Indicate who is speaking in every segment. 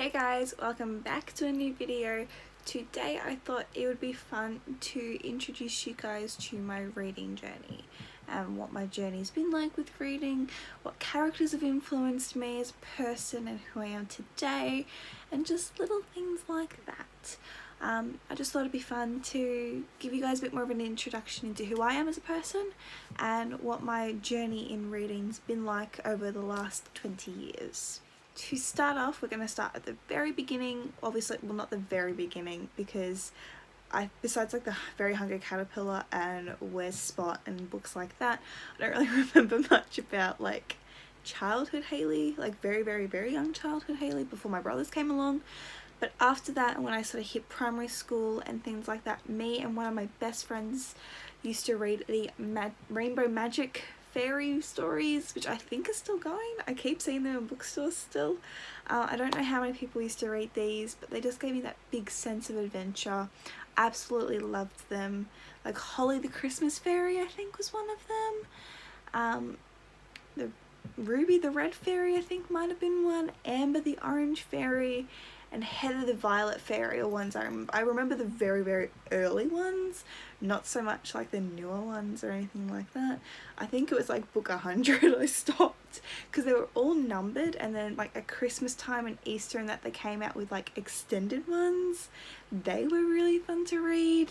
Speaker 1: Hey guys, welcome back to a new video. Today I thought it would be fun to introduce you guys to my reading journey and what my journey's been like with reading, what characters have influenced me as a person and who I am today, and just little things like that. I just thought it'd be fun to give you guys a bit more of an introduction into who I am as a person and what my journey in reading's been like over the last 20 years. To start off, we're going to start at the very beginning. Obviously, well, not the very beginning, because besides like the Very Hungry Caterpillar and Where's Spot and books like that, I don't really remember much about like childhood Hayley, like very young childhood Hayley before my brothers came along. But after that, when I sort of hit primary school and things like that, me and one of my best friends used to read the Rainbow Magic fairy stories, which I think are still going. I keep seeing them in bookstores still. I don't know how many people used to read these, but they just gave me that big sense of adventure. Absolutely loved them. Like Holly the Christmas Fairy, I think, was one of them. The Ruby the Red Fairy, I think, might have been one. Amber the Orange Fairy and Heather the Violet Fairy are ones I remember. I remember the very early ones, not so much like the newer ones or anything like that. I think it was like book 100 I stopped because they were all numbered, and then like at Christmas time and Easter and that they came out with like extended ones. They were really fun to read.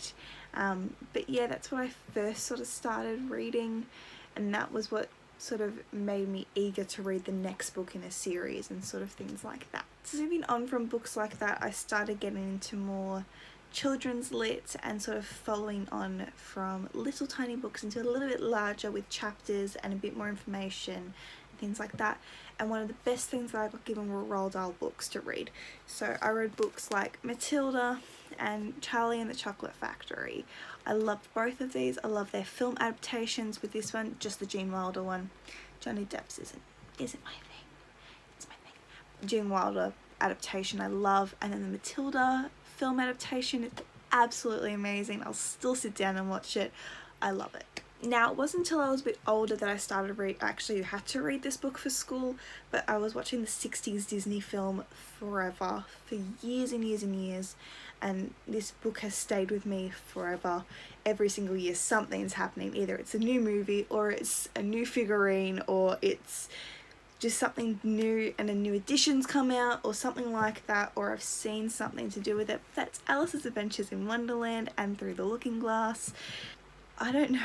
Speaker 1: But yeah, that's when I first sort of started reading, and that was what sort of made me eager to read the next book in a series and sort of things like that. Moving on from books like that, I started getting into more children's lit and sort of following on from little tiny books into a little bit larger with chapters and a bit more information and things like that. And one of the best things that I got given were Roald Dahl books to read. So I read books like Matilda and Charlie and the Chocolate Factory. I loved both of these. I love their film adaptations. With this one, just the Gene Wilder one. Johnny Depp's isn't my thing. It's my thing. Gene Wilder adaptation I love, and then the Matilda film adaptation is absolutely amazing. I'll still sit down and watch it. I love it. Now, it wasn't until I was a bit older that I started actually had to read this book for school, but I was watching the 60s Disney film forever, for years and years and years, and this book has stayed with me forever. Every single year something's happening. Either it's a new movie, or it's a new figurine, or it's just something new and a new edition's come out or something like that, or I've seen something to do with it. That's Alice's Adventures in Wonderland and Through the Looking Glass. I don't know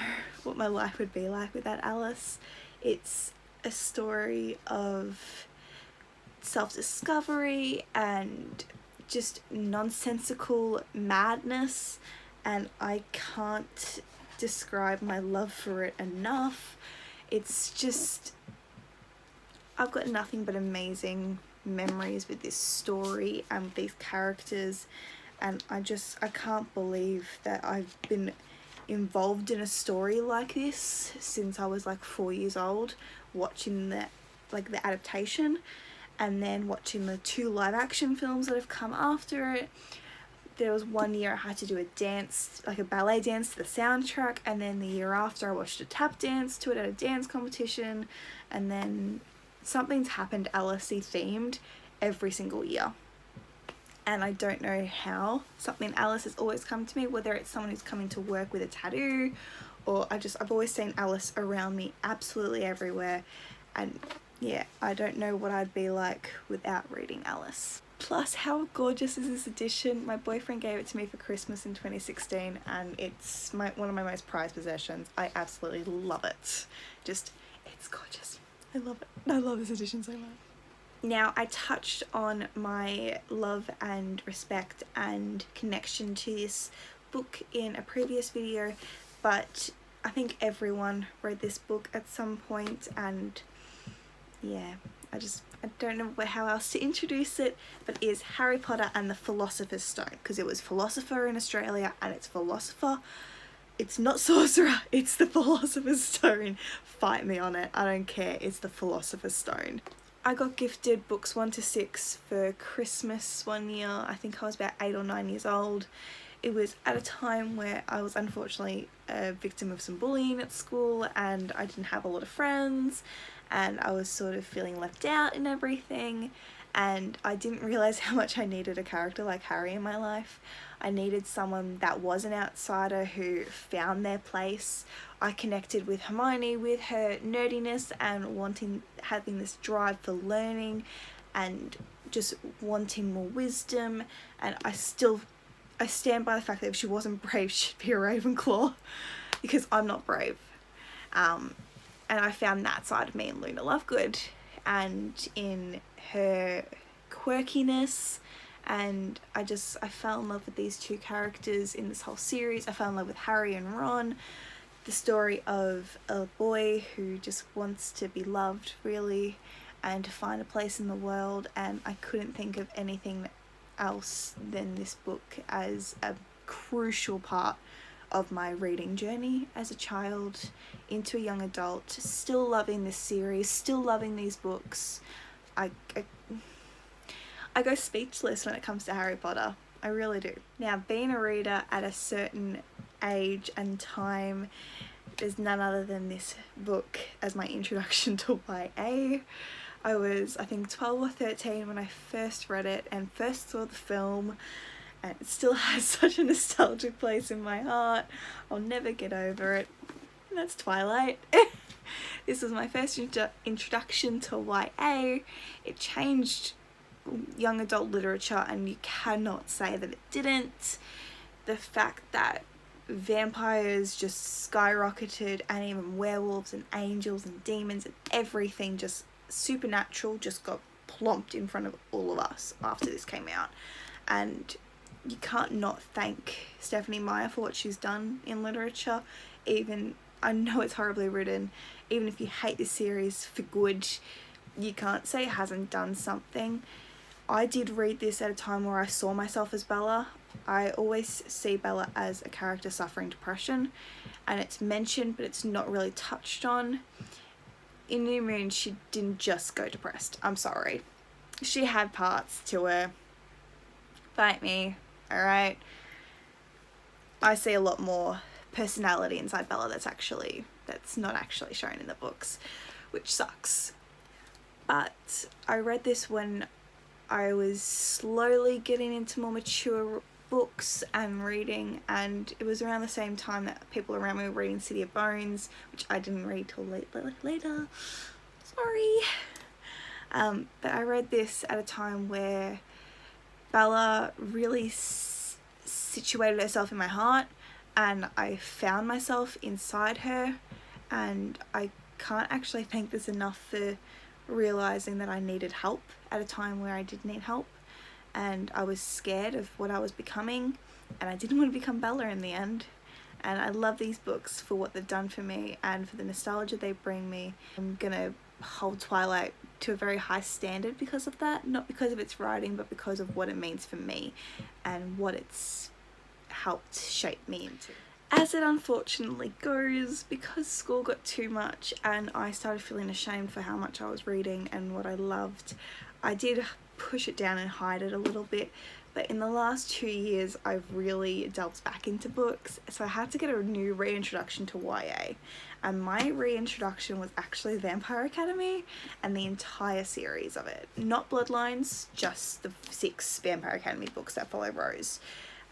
Speaker 1: what my life would be like without Alice. It's a story of self-discovery and just nonsensical madness, and I can't describe my love for it enough. It's just, I've got nothing but amazing memories with this story and with these characters, and I can't believe that I've been involved in a story like this since I was like 4 years old, watching the adaptation and then watching the 2 live action films that have come after it. There was one year I had to do a dance, like a ballet dance to the soundtrack, and then the year after I watched a tap dance to it at a dance competition, and then something's happened Alice-y themed every single year. And I don't know how. Something Alice has always come to me, whether it's someone who's coming to work with a tattoo, or I've always seen Alice around me absolutely everywhere. And yeah, I don't know what I'd be like without reading Alice. Plus, how gorgeous is this edition? My boyfriend gave it to me for Christmas in 2016, and it's one of my most prized possessions. I absolutely love it. It's gorgeous. I love it. I love this edition so much. Now, I touched on my love and respect and connection to this book in a previous video, but I think everyone read this book at some point, and yeah, I don't know how else to introduce it, but it is Harry Potter and the Philosopher's Stone, because it was philosopher in Australia and it's philosopher. It's not sorcerer, it's the Philosopher's Stone. Fight me on it, I don't care, it's the Philosopher's Stone. I got gifted books 1 to 6 for Christmas one year. I think I was about 8 or 9 years old. It was at a time where I was unfortunately a victim of some bullying at school, and I didn't have a lot of friends, and I was sort of feeling left out and everything. and I didn't realise how much I needed a character like Harry in my life. I needed someone that was an outsider who found their place. I connected with Hermione with her nerdiness and having this drive for learning and just wanting more wisdom, and I stand by the fact that if she wasn't brave, she'd be a Ravenclaw, because I'm not brave. And I found that side of me in Luna Lovegood and in her quirkiness, and I fell in love with these two characters in this whole series. I fell in love with Harry and Ron, the story of a boy who just wants to be loved, really, and to find a place in the world, and I couldn't think of anything else than this book as a crucial part of my reading journey as a child into a young adult. Still loving this series, still loving these books. I go speechless when it comes to Harry Potter. I really do. Now, being a reader at a certain age and time, there's none other than this book as my introduction to YA. I was, I think, 12 or 13 when I first read it and first saw the film, and it still has such a nostalgic place in my heart. I'll never get over it. And that's Twilight. This was my first introduction to YA. It changed young adult literature, and you cannot say that it didn't. The fact that vampires just skyrocketed, and even werewolves and angels and demons and everything, just supernatural, just got plonked in front of all of us after this came out. And you can't not thank Stephanie Meyer for what she's done in literature. Even, I know it's horribly written, even if you hate this series for good, you can't say it hasn't done something. I did read this at a time where I saw myself as Bella. I always see Bella as a character suffering depression, and it's mentioned but it's not really touched on. In New Moon, she didn't just go depressed. I'm sorry. She had parts to her. Fight me, alright? I see a lot more personality inside Bella that's not actually shown in the books, which sucks. But I read this when I was slowly getting into more mature books and reading, and it was around the same time that people around me were reading City of Bones, which I didn't read till later. Sorry. But I read this at a time where Bella really situated herself in my heart, and I found myself inside her, and I can't actually thank this enough for realizing that I needed help at a time where I did need help, and I was scared of what I was becoming, and I didn't want to become Bella in the end. And I love these books for what they've done for me and for the nostalgia they bring me. I'm gonna hold Twilight to a very high standard because of that, not because of its writing, but because of what it means for me and what it's helped shape me into. As it unfortunately goes, because school got too much and I started feeling ashamed for how much I was reading and what I loved, I did push it down and hide it a little bit. But in the last 2 years, I've really delved back into books, so I had to get a new reintroduction to YA. And my reintroduction was actually Vampire Academy and the entire series of it. Not Bloodlines, just the 6 Vampire Academy books that follow Rose.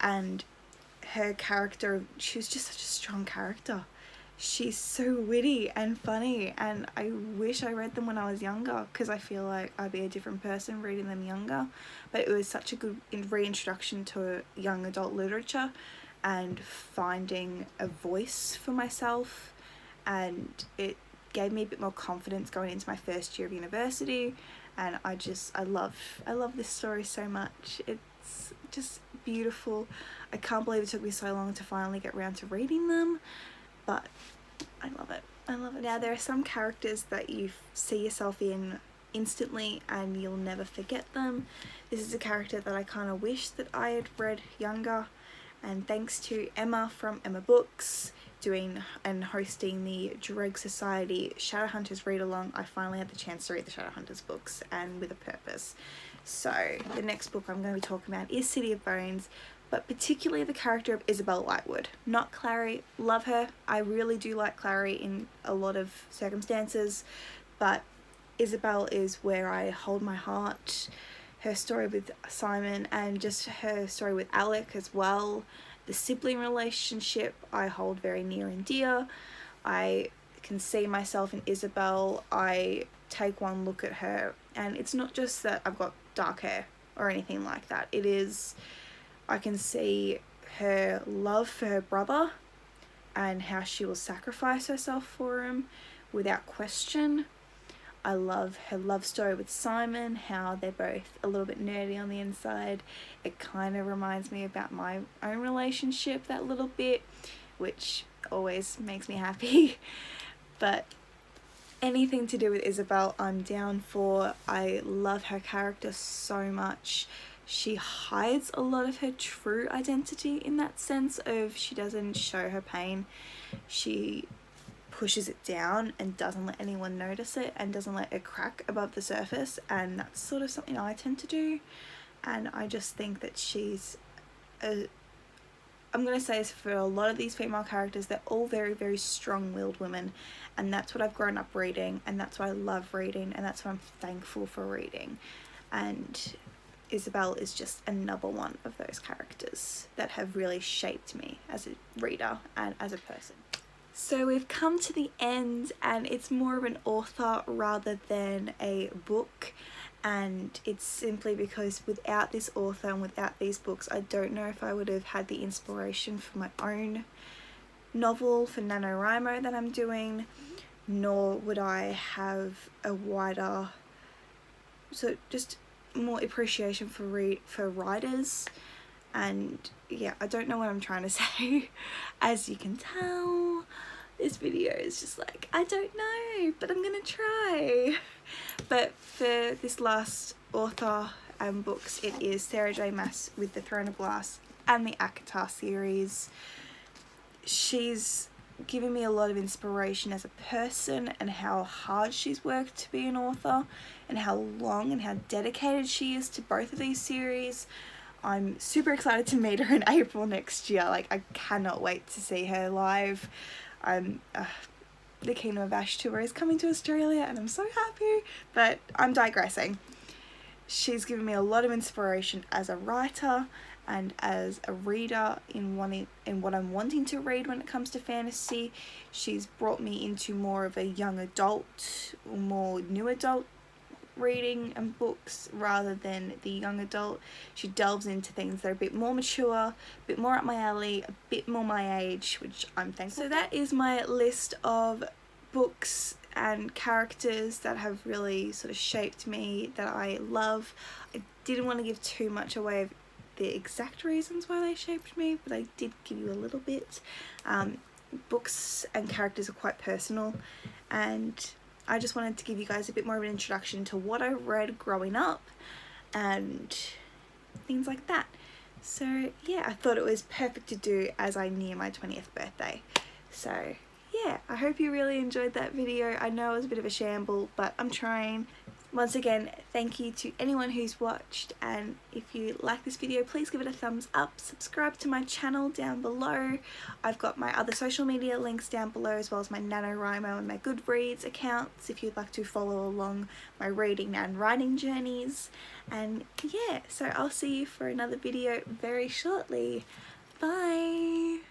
Speaker 1: And her character, she was just such a strong character. She's so witty and funny, and I wish I read them when I was younger, because I feel like I'd be a different person reading them younger. But it was such a good reintroduction to young adult literature and finding a voice for myself, and it gave me a bit more confidence going into my first year of university. And I love this story so much. It's just beautiful. I can't believe it took me so long to finally get around to reading them, but I love it. I love it. Now, there are some characters that you see yourself in instantly and you'll never forget them. This is a character that I kind of wish that I had read younger, and thanks to Emma from Emma Books doing and hosting the Dreg Society Shadowhunters read along, I finally had the chance to read the Shadowhunters books, and with a purpose. So the next book I'm going to be talking about is City of Bones, but particularly the character of Isabel Lightwood, not Clary. Love her. I really do like Clary in a lot of circumstances, but Isabel is where I hold my heart. Her story with Simon and just her story with Alec as well. The sibling relationship I hold very near and dear. I can see myself in Isabel. I take one look at her and it's not just that I've got dark hair or anything like that. It is, I can see her love for her brother and how she will sacrifice herself for him without question. I love her love story with Simon, how they're both a little bit nerdy on the inside. It kind of reminds me about my own relationship that little bit, which always makes me happy. But anything to do with Isabel I'm down for. I love her character so much. She hides a lot of her true identity in that sense of she doesn't show her pain. She pushes it down and doesn't let anyone notice it and doesn't let it crack above the surface, and that's sort of something I tend to do. And I just think that she's I'm going to say this for a lot of these female characters, they're all very, very strong-willed women, and that's what I've grown up reading, and that's what I love reading, and that's what I'm thankful for reading. And Isabel is just another one of those characters that have really shaped me as a reader and as a person. So we've come to the end, and it's more of an author rather than a book, and it's simply because without this author and without these books I don't know if I would have had the inspiration for my own novel for NaNoWRIMO that I'm doing, nor would I have a wider, so just more appreciation for writers. And yeah, I don't know what I'm trying to say. As you can tell, this video is just like, I don't know, but I'm gonna try. But for this last author and books, it is Sarah J Maas with The Throne of Glass and the ACOTAR series. She's given me a lot of inspiration as a person and how hard she's worked to be an author and how long and how dedicated she is to both of these series. I'm super excited to meet her in April next year. Like, I cannot wait to see her live. The Kingdom of Ash tour is coming to Australia and I'm so happy, but I'm digressing. She's given me a lot of inspiration as a writer and as a reader in what I'm wanting to read when it comes to fantasy. She's brought me into more of a young adult, more new adult reading and books rather than the young adult. She delves into things that are a bit more mature, a bit more up my alley, a bit more my age, which I'm thankful. So that is my list of books and characters that have really sort of shaped me, that I love. I didn't want to give too much away of the exact reasons why they shaped me, but I did give you a little bit. Books and characters are quite personal, and I just wanted to give you guys a bit more of an introduction to what I read growing up and things like that. So yeah, I thought it was perfect to do as I near my 20th birthday. So yeah, I hope you really enjoyed that video. I know it was a bit of a shamble, but I'm trying. Once again, thank you to anyone who's watched, and if you like this video, please give it a thumbs up, subscribe to my channel down below. I've got my other social media links down below, as well as my NaNoWRIMO and my Goodreads accounts if you'd like to follow along my reading and writing journeys. And yeah, so I'll see you for another video very shortly. Bye!